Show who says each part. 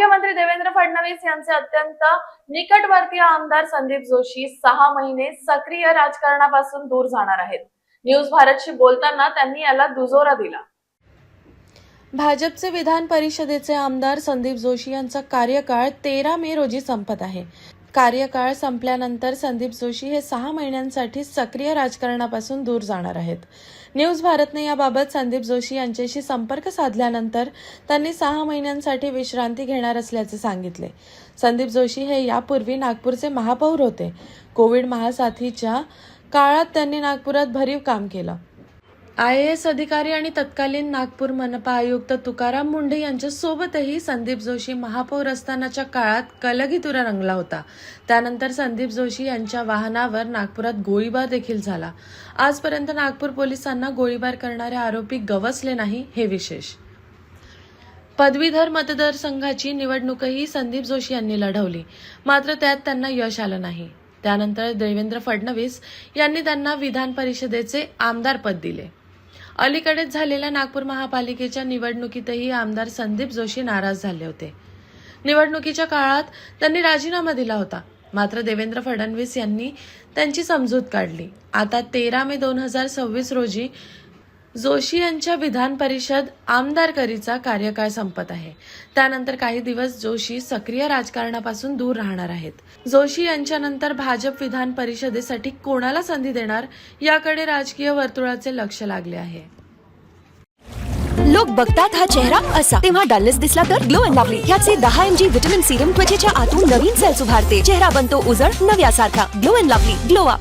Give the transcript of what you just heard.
Speaker 1: मुख्यमंत्री देवेंद्र फडणवीस यांचे अत्यंत निकटवर्तीय आमदार संदीप जोशी 6 महिने सक्रिय राजकारणापासून दूर जाणार आहेत। न्यूज भारतशी बोलताना त्यांनी याला दुजोरा दिला।
Speaker 2: भाजपचे विधान परिषदेचे आमदार संदीप जोशी यांचा कार्यकाळ 13 मे रोजी संपत आहे। कार्यकाळ संपल्यानंतर संदीप जोशी हे 6 महिन्यांसाठी सक्रिय राजकारणापासून दूर जाणार आहेत। न्यूज भारतने याबाबत संदीप जोशी यांच्याशी संपर्क साधल्यानंतर त्यांनी 6 महिन्यांसाठी विश्रांती घेणार असल्याचे सांगितले। संदीप जोशी हे यापूर्वी नागपूरचे महापौर होते। कोविड महासाथीच्या काळात त्यांनी नागपुरात भरीव काम केलं। IAS अधिकारी आणि तत्कालीन नागपूर मनपा आयुक्त तुकाराम मुंढे यांच्या सोबतही संदीप जोशी महापौर असतानाच्या काळात कलगीतुरा रंगला होता। त्यानंतर संदीप जोशी यांच्या वाहनावर नागपुरात गोळीबार देखील झाला। आजपर्यंत नागपूर पोलिसांना गोळीबार करणारे आरोपी गवसले नाही, हे विशेष। पदवीधर मतदारसंघाची निवडणूकही संदीप जोशी यांनी लढवली, मात्र त्यात त्यांना यश आलं नाही। त्यानंतर देवेंद्र फडणवीस यांनी त्यांना विधान परिषदेचे आमदार पद दिले। अलीकडेच झालेल्या नागपूर महापालिकेच्या निवडणुकीतही आमदार संदीप जोशी नाराज झाले होते। निवडणुकीच्या काळात त्यांनी राजीनामा दिला होता, मात्र देवेंद्र फडणवीस यांनी त्यांची समजूत काढली। आता 13 मे 2026 रोजी जोशी यांच्या विधान परिषद आमदारकीचा कार्यकाळ संपत आहे। त्यानंतर काही दिवस जोशी सक्रिय राजकारणापासून दूर राहणार आहेत। जोशी यांच्यानंतर भाजप विधान परिषदेसाठी कोणाला संधी देणार याकडे राजकीय वर्तुळाचे लक्ष लागले आहे।
Speaker 3: लोक बघतात हा चेहरा असा, तेव्हा डलनेस दिसला तर ग्लो अँड लवली ह्याचे 10 mg व्हिटॅमिन सिरम त्वचेच्या आतून नवीन सेल्स उभारते। चेहरा बनतो उजळ नव्यासारखा। Glow and lovely glow up.